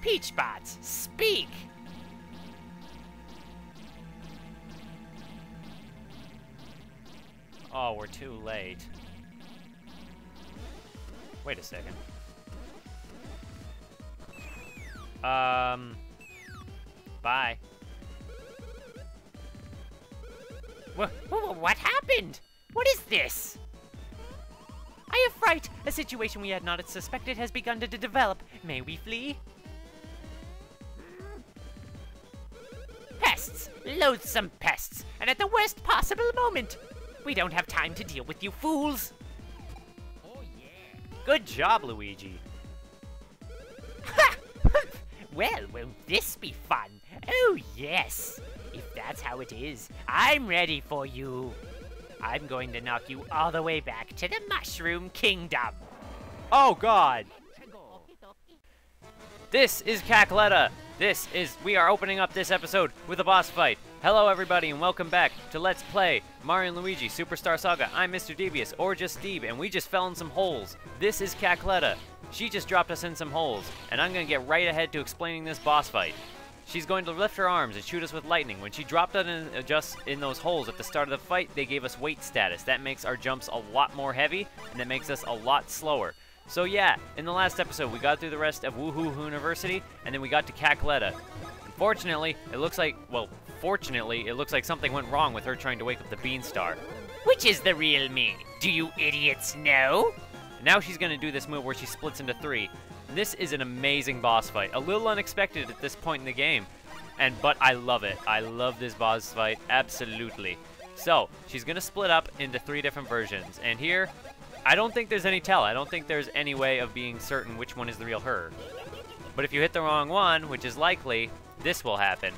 Peachbots, speak! Oh, we're too late. Wait a second. Bye. What happened? What is this? I have fright. A situation we had not suspected has begun to develop. May we flee? Pests! Loathsome pests! And at the worst possible moment! We don't have time to deal with you fools! Oh yeah! Good job, Luigi! Ha! Well, won't this be fun? Oh yes! If that's how it is, I'm ready for you! I'm going to knock you all the way back to the Mushroom Kingdom! Oh god! This is Cackletta! We are opening up this episode with a boss fight. Hello everybody and welcome back to Let's Play Mario & Luigi Superstar Saga. I'm Mr. Devious, or just Steve, and we just fell in some holes. This is Cackletta. She just dropped us in some holes, and I'm gonna get right ahead to explaining this boss fight. She's going to lift her arms and shoot us with lightning. When she dropped us just in those holes at the start of the fight, they gave us weight status. That makes our jumps a lot more heavy, and that makes us a lot slower. So yeah, in the last episode, we got through the rest of Woohoo University, and then we got to Cackletta. Unfortunately, it looks like, well, fortunately, it looks like something went wrong with her trying to wake up the Beanstar. Which is the real me? Do you idiots know? Now she's gonna do this move where she splits into three. This is an amazing boss fight. A little unexpected at this point in the game, but I love it. I love this boss fight, absolutely. So, she's gonna split up into three different versions, and here, I don't think there's any tell. I don't think there's any way of being certain which one is the real her. But if you hit the wrong one, which is likely, this will happen.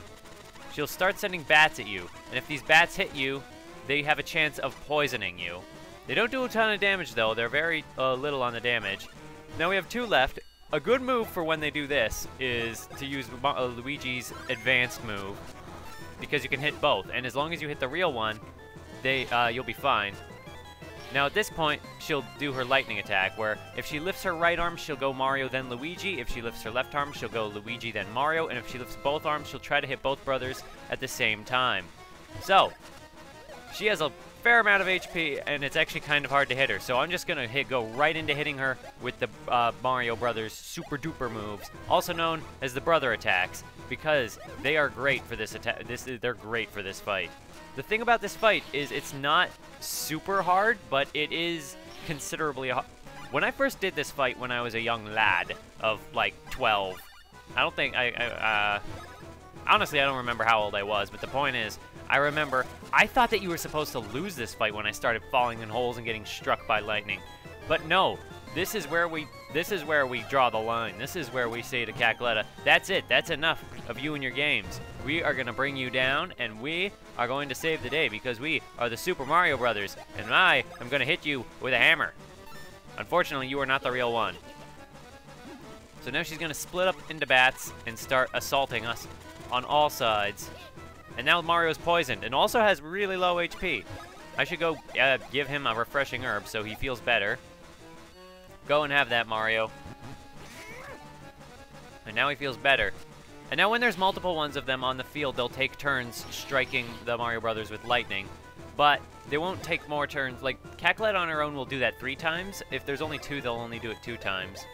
She'll start sending bats at you, and if these bats hit you, they have a chance of poisoning you. They don't do a ton of damage though, they're very little on the damage. Now we have two left. A good move for when they do this is to use Luigi's advanced move, because you can hit both, and as long as you hit the real one, you'll be fine. Now at this point, she'll do her lightning attack, where if she lifts her right arm, she'll go Mario then Luigi. If she lifts her left arm, she'll go Luigi then Mario. And if she lifts both arms, she'll try to hit both brothers at the same time. So, she has a fair amount of HP, and it's actually kind of hard to hit her. So I'm just going to go right into hitting her with the Mario Brothers super duper moves, also known as the brother attacks, because they are great for this attack. They're great for this fight. The thing about this fight is it's not super hard, but it is considerably hard. When I first did this fight when I was a young lad of like 12, I don't think honestly I don't remember how old I was, but the point is, I remember I thought that you were supposed to lose this fight when I started falling in holes and getting struck by lightning. But no, this is where we draw the line. This is where we say to Cackletta, that's it, that's enough of you and your games. We are gonna bring you down, and we are going to save the day because we are the Super Mario Brothers, and I am gonna hit you with a hammer. Unfortunately, you are not the real one. So now she's gonna split up into bats and start assaulting us on all sides. And now Mario's poisoned and also has really low HP. I should go give him a refreshing herb so he feels better. Go and have that, Mario. And now he feels better. And now when there's multiple ones of them on the field, they'll take turns striking the Mario Brothers with lightning. But they won't take more turns. Like, Cackletta on her own will do that 3 times. If there's only 2, they'll only do it 2 times.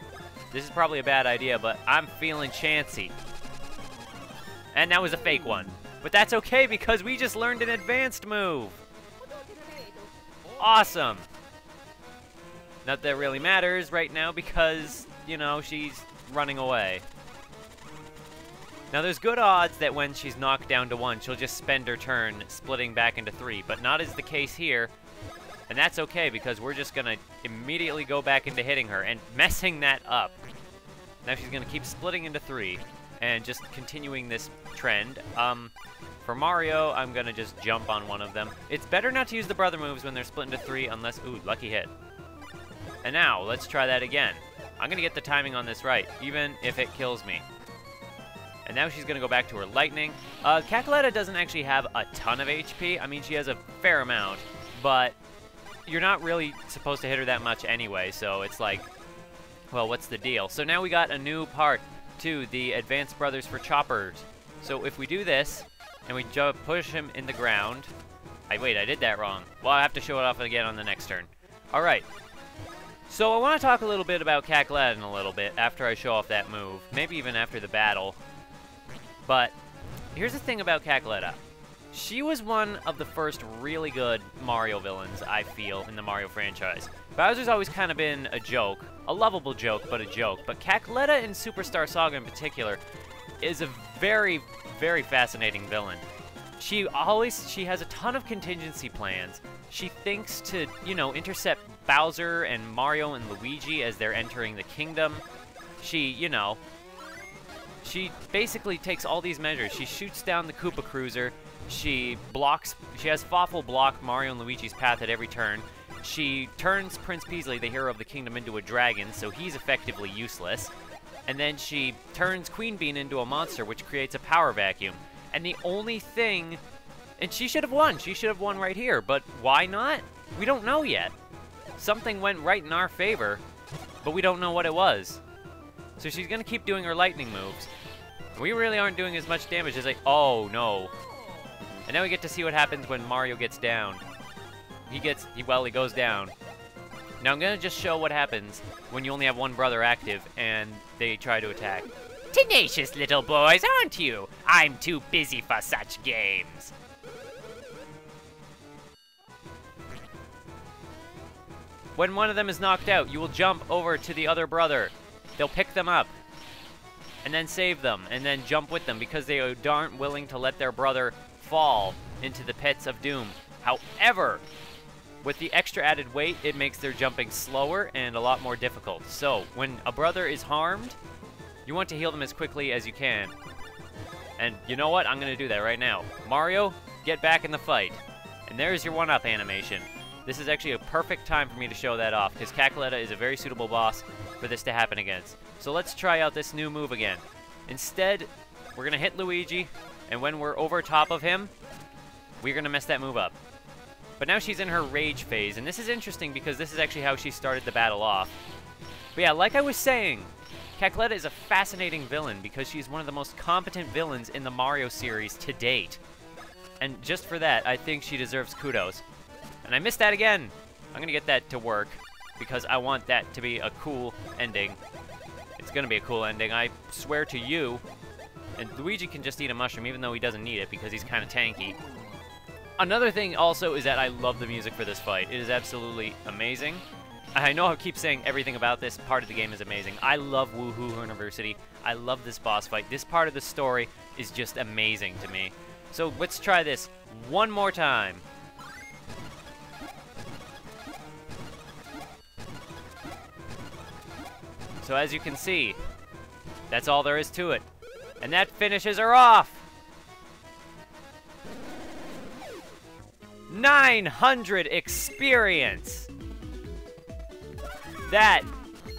This is probably a bad idea, but I'm feeling chancy. And that was a fake one. But that's okay because we just learned an advanced move. Awesome. Not that it really matters right now because, you know, she's running away. Now there's good odds that when she's knocked down to 1, she'll just spend her turn splitting back into 3, but not is the case here. And that's okay because we're just gonna immediately go back into hitting her and messing that up. Now she's gonna keep splitting into 3 and just continuing this trend. For Mario, I'm gonna just jump on one of them. It's better not to use the brother moves when they're split into 3 unless, ooh, lucky hit. And now, let's try that again. I'm gonna get the timing on this right, even if it kills me. And now she's gonna go back to her lightning. Cackletta doesn't actually have a ton of HP. I mean, she has a fair amount, but you're not really supposed to hit her that much anyway, so it's like, well, what's the deal? So now we got a new part to the Advanced Brothers for Choppers. So if we do this, and we push him in the ground... Wait, I did that wrong. Well, I have to show it off again on the next turn. Alright. So I want to talk a little bit about Cackletta in a little bit after I show off that move. Maybe even after the battle. But here's the thing about Cackletta. She was one of the first really good Mario villains, I feel, in the Mario franchise. Bowser's always kind of been a joke. A lovable joke, but a joke. But Cackletta in Superstar Saga in particular is a very, very fascinating villain. She has a ton of contingency plans. She thinks to, you know, intercept Bowser and Mario and Luigi as they're entering the kingdom. She basically takes all these measures. She shoots down the Koopa Cruiser. She has Fawful block Mario and Luigi's path at every turn. She turns Prince Peasley, the hero of the kingdom, into a dragon, so he's effectively useless. And then she turns Queen Bean into a monster, which creates a power vacuum. And the only thing... And she should have won. She should have won right here. But why not? We don't know yet. Something went right in our favor, but we don't know what it was. So she's going to keep doing her lightning moves. We really aren't doing as much damage as oh, no. And now we get to see what happens when Mario gets down. He goes down. Now I'm going to just show what happens when you only have one brother active and they try to attack. Tenacious little boys, aren't you? I'm too busy for such games. When one of them is knocked out, you will jump over to the other brother. They'll pick them up and then save them and then jump with them because they aren't willing to let their brother fall into the pits of doom. However, with the extra added weight, it makes their jumping slower and a lot more difficult. So, when a brother is harmed, you want to heal them as quickly as you can. And you know what? I'm going to do that right now. Mario, get back in the fight. And there's your one-up animation. This is actually a perfect time for me to show that off, because Cackletta is a very suitable boss for this to happen against. So let's try out this new move again. Instead, we're going to hit Luigi, and when we're over top of him, we're going to mess that move up. But now she's in her rage phase, and this is interesting because this is actually how she started the battle off. But yeah, like I was saying, Cackletta is a fascinating villain because she's one of the most competent villains in the Mario series to date. And just for that, I think she deserves kudos. And I missed that again. I'm going to get that to work because I want that to be a cool ending. It's going to be a cool ending, I swear to you. And Luigi can just eat a mushroom even though he doesn't need it because he's kind of tanky. Another thing also is that I love the music for this fight. It is absolutely amazing. I know I keep saying everything about this part of the game is amazing. I love Woohoo University. I love this boss fight. This part of the story is just amazing to me. So let's try this one more time. So as you can see, that's all there is to it. And that finishes her off! 900 experience! That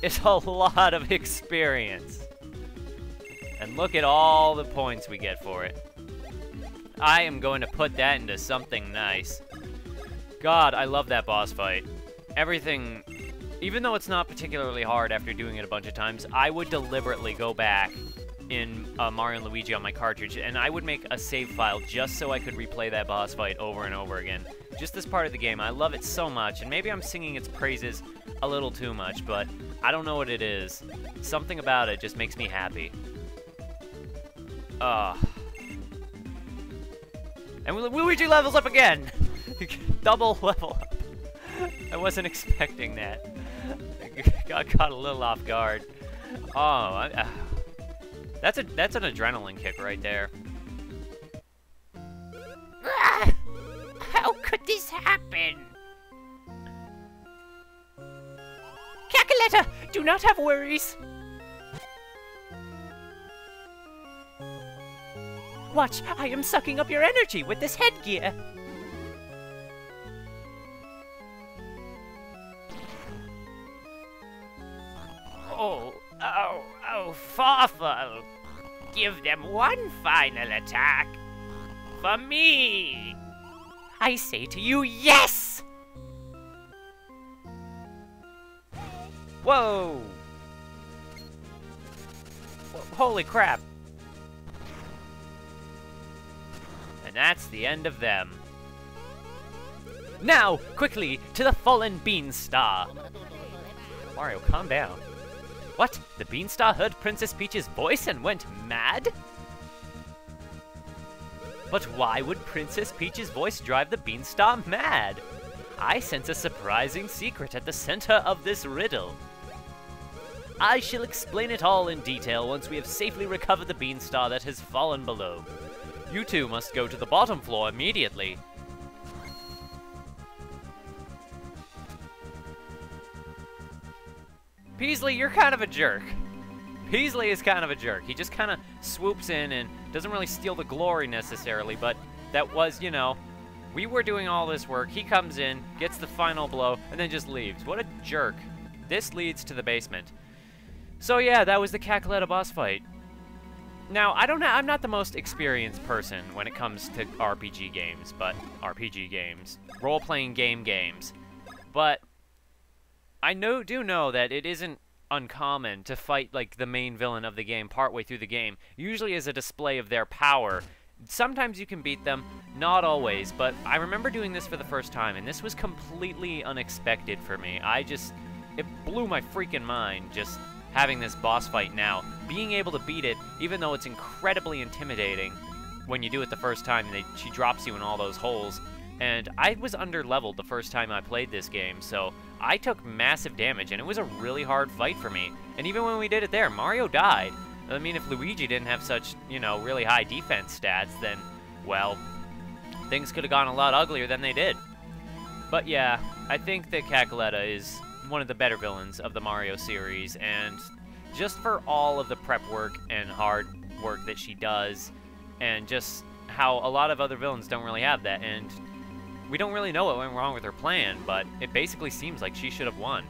is a lot of experience. And look at all the points we get for it. I am going to put that into something nice. God, I love that boss fight. Everything, even though it's not particularly hard after doing it a bunch of times, I would deliberately go back in Mario and Luigi on my cartridge, and I would make a save file just so I could replay that boss fight over and over again. Just this part of the game, I love it so much, and maybe I'm singing its praises a little too much, but I don't know what it is. Something about it just makes me happy. And Luigi levels up again! Double level up. I wasn't expecting that. Got caught a little off guard. Oh, that's an adrenaline kick right there. How could this happen? Cackletta, do not have worries. Watch, I am sucking up your energy with this headgear. Oh, Fawful. Give them one final attack. For me. I say to you, yes! Whoa! Holy crap! And that's the end of them. Now, quickly, to the fallen Beanstar! Mario, calm down. What? The Beanstar heard Princess Peach's voice and went mad? But why would Princess Peach's voice drive the Beanstar mad? I sense a surprising secret at the center of this riddle. I shall explain it all in detail once we have safely recovered the Beanstar that has fallen below. You two must go to the bottom floor immediately. Peasley, you're kind of a jerk. Peasley is kind of a jerk. He just kind of swoops in and doesn't really steal the glory necessarily, but that was, you know, we were doing all this work. He comes in, gets the final blow, and then just leaves. What a jerk. This leads to the basement. So yeah, that was the Cackletta boss fight. Now, I'm not the most experienced person when it comes to RPG games, role-playing games. But I do know that it isn't uncommon to fight like the main villain of the game partway through the game, usually as a display of their power. Sometimes you can beat them, not always, but I remember doing this for the first time, and this was completely unexpected for me. It blew my freaking mind just having this boss fight now. Being able to beat it, even though it's incredibly intimidating when you do it the first time, and she drops you in all those holes. And I was under-leveled the first time I played this game, so I took massive damage, and it was a really hard fight for me. And even when we did it there, Mario died. I mean, if Luigi didn't have such, you know, really high defense stats, then, well, things could have gone a lot uglier than they did. But yeah, I think that Cackletta is one of the better villains of the Mario series, and just for all of the prep work and hard work that she does, and just how a lot of other villains don't really have that, and we don't really know what went wrong with her plan, but it basically seems like she should have won.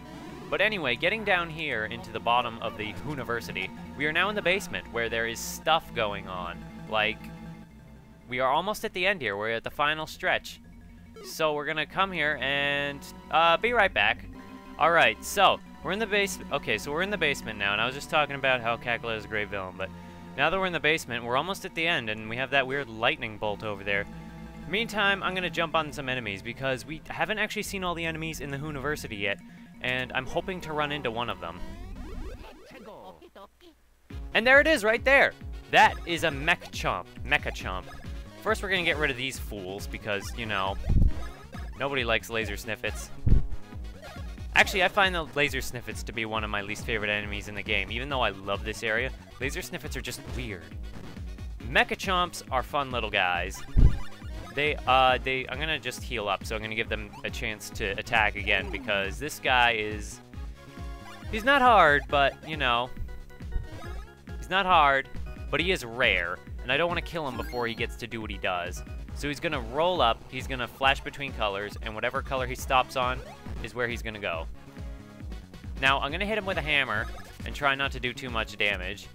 But anyway, getting down here into the bottom of the Hooniversity, we are now in the basement where there is stuff going on. Like, we are almost at the end here. We're at the final stretch. So we're gonna come here and be right back. Alright, so we're in the basement. Okay, so we're in the basement now, and I was just talking about how Cackletta is a great villain, but now that we're in the basement, we're almost at the end, and we have that weird lightning bolt over there. Meantime, I'm gonna jump on some enemies because we haven't actually seen all the enemies in the Hooniversity yet, and I'm hoping to run into one of them. And there it is, right there! That is a Mecha Chomp. First, we're gonna get rid of these fools because, you know, nobody likes laser sniffets. Actually, I find the laser sniffets to be one of my least favorite enemies in the game. Even though I love this area, laser sniffets are just weird. Mecha Chomps are fun little guys. I'm gonna just heal up, so I'm gonna give them a chance to attack again, because this guy is... he's not hard, but, you know... he's not hard, but he is rare, and I don't want to kill him before he gets to do what he does. So he's gonna roll up, he's gonna flash between colors, and whatever color he stops on is where he's gonna go. Now, I'm gonna hit him with a hammer, and try not to do too much damage,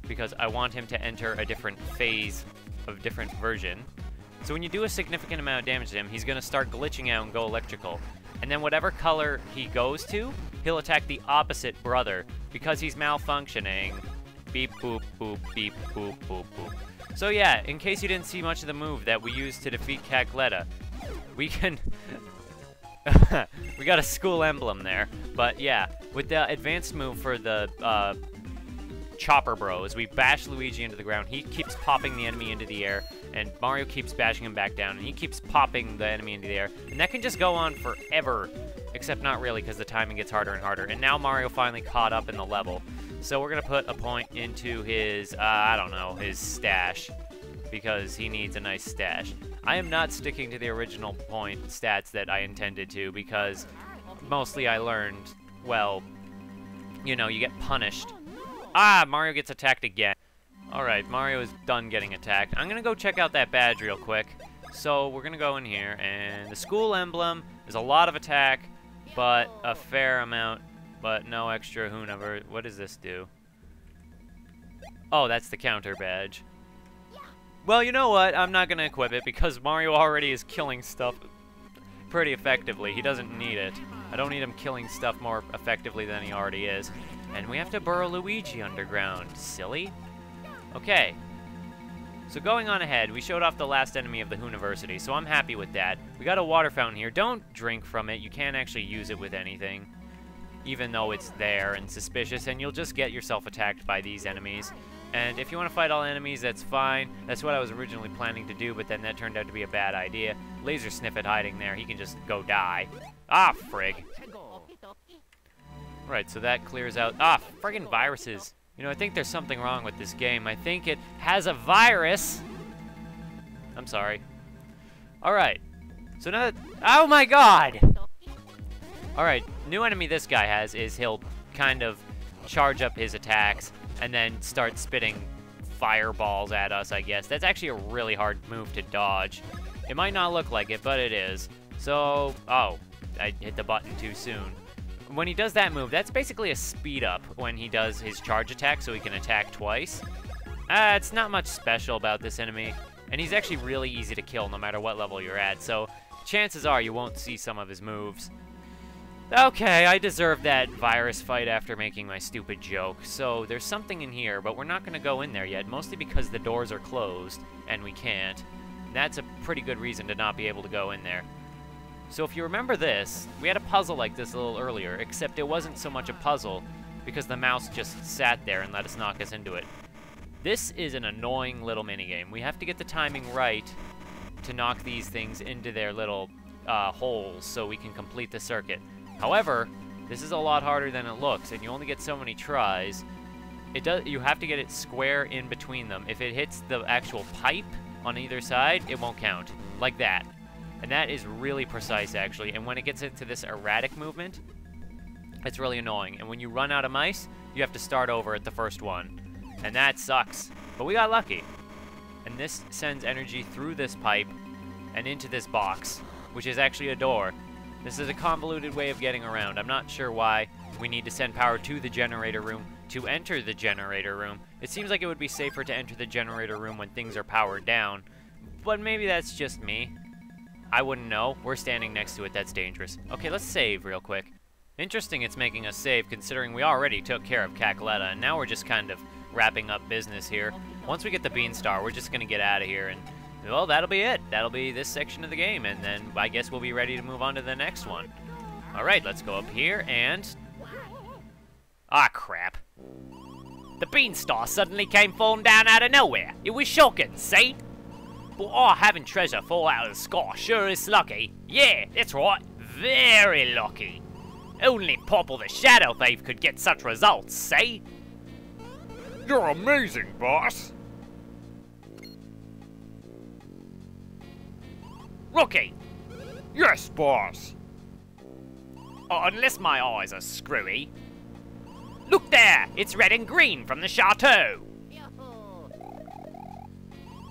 because I want him to enter a different phase of different version. So when you do a significant amount of damage to him, he's gonna start glitching out and go electrical. And then whatever color he goes to, he'll attack the opposite brother, because he's malfunctioning. Beep, boop, boop, beep, boop, boop, boop. So yeah, in case you didn't see much of the move that we used to defeat Cackletta, we can... we got a school emblem there. But yeah, with the advanced move for the Chopper Bros, we bash Luigi into the ground. He keeps popping the enemy into the air, and Mario keeps bashing him back down, and he keeps popping the enemy into the air. And that can just go on forever, except not really, because the timing gets harder and harder. And now Mario finally caught up in the level. So we're going to put a point into his, I don't know, his stash, because he needs a nice stash. I am not sticking to the original point stats that I intended to, because mostly I learned, well, you know, you get punished. Ah, Mario gets attacked again. Alright, Mario is done getting attacked. I'm going to go check out that badge real quick. So we're going to go in here, and the school emblem is a lot of attack, but a fair amount, but no extra Hoonover. What does this do? Oh, that's the counter badge. Well, you know what? I'm not going to equip it because Mario already is killing stuff pretty effectively. He doesn't need it. I don't need him killing stuff more effectively than he already is. And we have to burrow Luigi underground. Silly. Okay. So going on ahead, we showed off the last enemy of the Hooniversity, so I'm happy with that. We got a water fountain here. Don't drink from it. You can't actually use it with anything, even though it's there and suspicious, and you'll just get yourself attacked by these enemies. And if you want to fight all enemies, that's fine. That's what I was originally planning to do, but then that turned out to be a bad idea. Laser Sniffet hiding there. He can just go die. Ah, frig. Right, so that clears out... Ah, friggin' viruses. You know, I think there's something wrong with this game. I think it has a virus. I'm sorry. Alright. So now... Oh my god! Alright, new enemy this guy has is he'll kind of charge up his attacks and then start spitting fireballs at us, I guess. That's actually a really hard move to dodge. It might not look like it, but it is. So... Oh, I hit the button too soon. When he does that move, that's basically a speed up when he does his charge attack, so he can attack twice. It's not much special about this enemy, and he's actually really easy to kill no matter what level you're at, so chances are you won't see some of his moves. Okay, I deserved that virus fight after making my stupid joke, so there's something in here, but we're not going to go in there yet, mostly because the doors are closed, and we can't. That's a pretty good reason to not be able to go in there. So if you remember this, we had a puzzle like this a little earlier, except it wasn't so much a puzzle because the mouse just sat there and let us knock us into it. This is an annoying little minigame. We have to get the timing right to knock these things into their little holes so we can complete the circuit. However, this is a lot harder than it looks, and you only get so many tries. You have to get it square in between them. If it hits the actual pipe on either side, it won't count. Like that. And that is really precise, actually. And when it gets into this erratic movement, it's really annoying. And when you run out of mice, you have to start over at the first one. And that sucks. But we got lucky. And this sends energy through this pipe and into this box, which is actually a door. This is a convoluted way of getting around. I'm not sure why we need to send power to the generator room to enter the generator room. It seems like it would be safer to enter the generator room when things are powered down. But maybe that's just me. I wouldn't know. We're standing next to it. That's dangerous. Okay, let's save real quick. Interesting it's making us save, considering we already took care of Cackletta, and now we're just kind of wrapping up business here. Once we get the Bean Star, we're just going to get out of here, and, well, that'll be it. That'll be this section of the game, and then I guess we'll be ready to move on to the next one. Alright, let's go up here, and... Ah, crap. The Beanstar suddenly came falling down out of nowhere. It was shocking, see? But having treasure fall out of the sky sure is lucky. Yeah, that's right. Very lucky. Only Popple the Shadow Thief could get such results, see? You're amazing, boss. Rookie. Yes, boss. Unless my eyes are screwy. Look there, it's red and green from the chateau.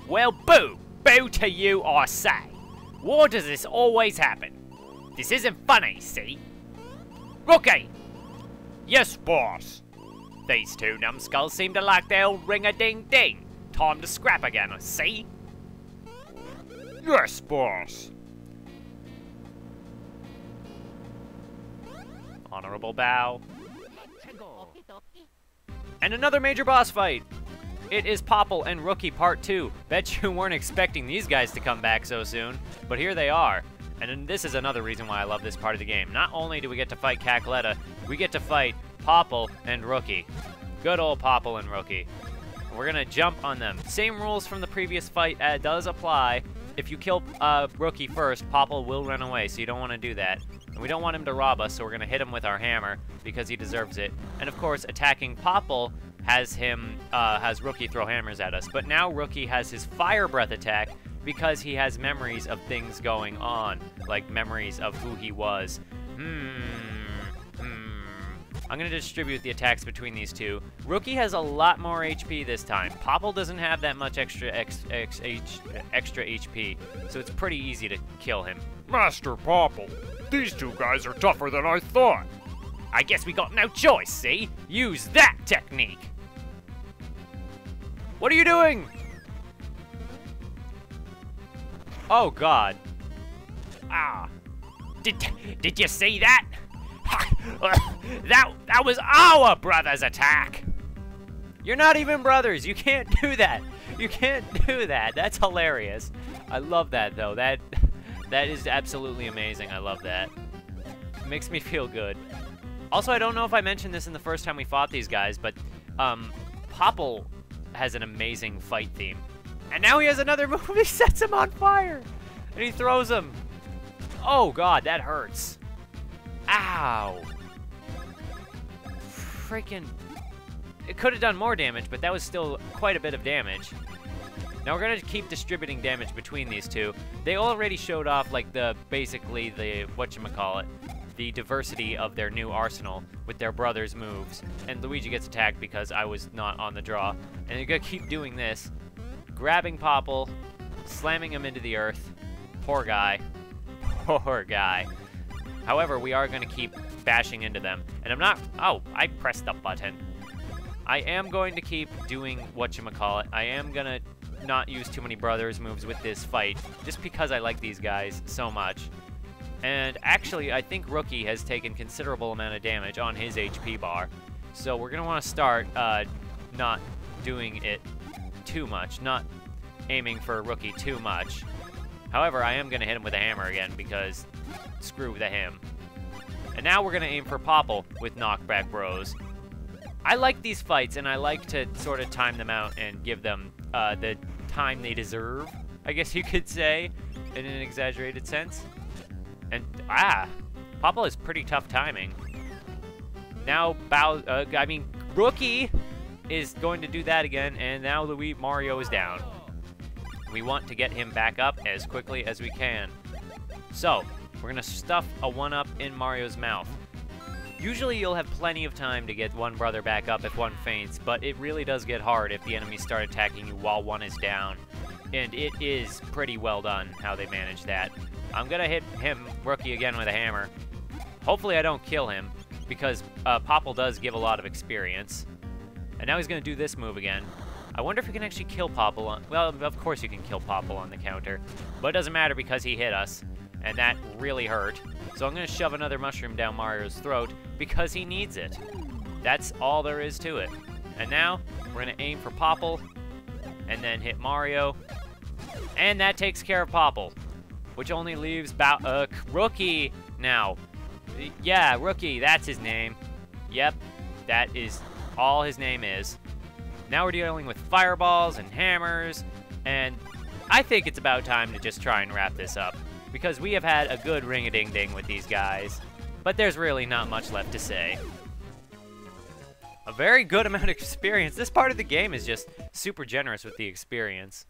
Well, boo. Boo to you, I say. Why does this always happen? This isn't funny, see? Rookie! Yes, boss. These two numbskulls seem to like their old ring-a-ding-ding. Time to scrap again, see? Yes, boss. Honorable bow. And another major boss fight! It is Popple and Rookie Part 2. Bet you weren't expecting these guys to come back so soon, but here they are. And this is another reason why I love this part of the game. Not only do we get to fight Cackletta, we get to fight Popple and Rookie. Good old Popple and Rookie. We're gonna jump on them. Same rules from the previous fight does apply. If you kill Rookie first, Popple will run away, so you don't want to do that. And we don't want him to rob us, so we're gonna hit him with our hammer because he deserves it. And of course, attacking Popple has Rookie throw hammers at us. But now Rookie has his Fire Breath attack because he has memories of things going on, like memories of who he was. I'm going to distribute the attacks between these two. Rookie has a lot more HP this time. Popple doesn't have that much extra HP, so it's pretty easy to kill him. Master Popple, these two guys are tougher than I thought. I guess we got no choice, see? Use that technique. What are you doing? Oh, God. Ah. Did you see that? that was our brother's attack. You're not even brothers. You can't do that. You can't do that. That's hilarious. I love that, though. That is absolutely amazing. I love that. It makes me feel good. Also, I don't know if I mentioned this in the first time we fought these guys, but Popple has an amazing fight theme. And now he has another move. He sets him on fire. And he throws him. Oh, God, that hurts. Ow. Freaking... It could have done more damage, but that was still quite a bit of damage. Now we're going to keep distributing damage between these two. They already showed off, like, basically the, whatchamacallit, the diversity of their new arsenal with their brothers' moves. And Luigi gets attacked because I was not on the draw. And you're going to keep doing this. Grabbing Popple, slamming him into the earth. Poor guy. Poor guy. However, we are going to keep bashing into them. And I'm not... Oh, I pressed the button. I am going to keep doing whatchamacallit. I am going to not use too many brothers moves with this fight, just because I like these guys so much. And actually, I think Rookie has taken considerable amount of damage on his HP bar. So we're going to want to start not doing it too much, not aiming for Rookie too much. However, I am going to hit him with a hammer again, because screw the him. And now we're going to aim for Popple with knockback bros. I like these fights, and I like to sort of time them out and give them the time they deserve, I guess you could say, in an exaggerated sense. And, Popple is pretty tough timing. Now, Rookie is going to do that again, and now Mario is down. We want to get him back up as quickly as we can. So, we're going to stuff a 1-up in Mario's mouth. Usually you'll have plenty of time to get one brother back up if one faints, but it really does get hard if the enemies start attacking you while one is down. And it is pretty well done how they manage that. I'm going to hit him, Rookie, again with a hammer. Hopefully I don't kill him, because Popple does give a lot of experience. And now he's going to do this move again. I wonder if we can actually kill Popple on... Well, of course you can kill Popple on the counter. But it doesn't matter because he hit us. And that really hurt. So I'm going to shove another mushroom down Mario's throat because he needs it. That's all there is to it. And now we're going to aim for Popple and then hit Mario. And that takes care of Popple, which only leaves Rookie now. Yeah, Rookie, that's his name. Yep, that is all his name is. Now we're dealing with fireballs and hammers, and I think it's about time to just try and wrap this up, because we have had a good ring-a-ding-ding with these guys, but there's really not much left to say. A very good amount of experience. This part of the game is just super generous with the experience.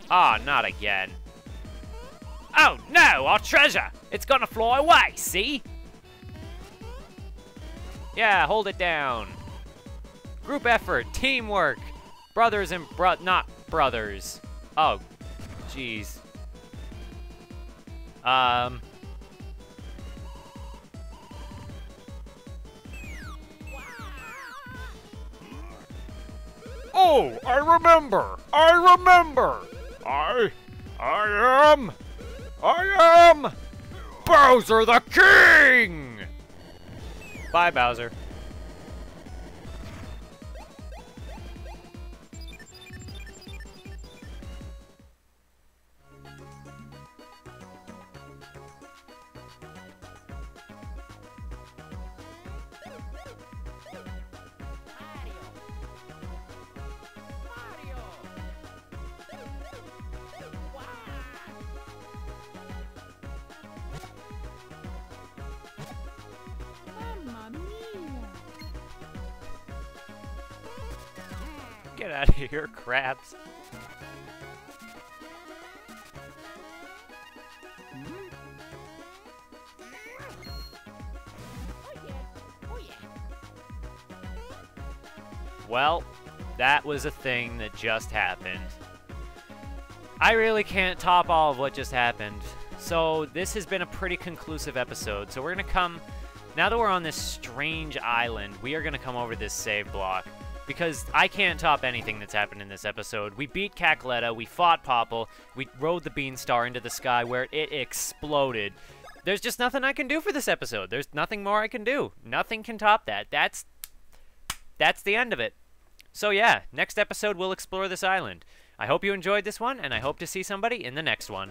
Ah, not again. Oh no, our treasure! It's gonna fly away, see? Yeah, hold it down. Group effort, teamwork, brothers and not brothers. Oh, jeez. Oh, I remember! I am Bowser the King! Bye, Bowser. Get out of here, crabs. Well, that was a thing that just happened. I really can't top all of what just happened. So this has been a pretty conclusive episode. So we're going to come, now that we're on this strange island, we are going to come over to this save block. because I can't top anything that's happened in this episode. We beat Cackletta, we fought Popple, we rode the Beanstar into the sky where it exploded. There's just nothing I can do for this episode. There's nothing more I can do. Nothing can top that. That's the end of it. So yeah, next episode we'll explore this island. I hope you enjoyed this one, and I hope to see somebody in the next one.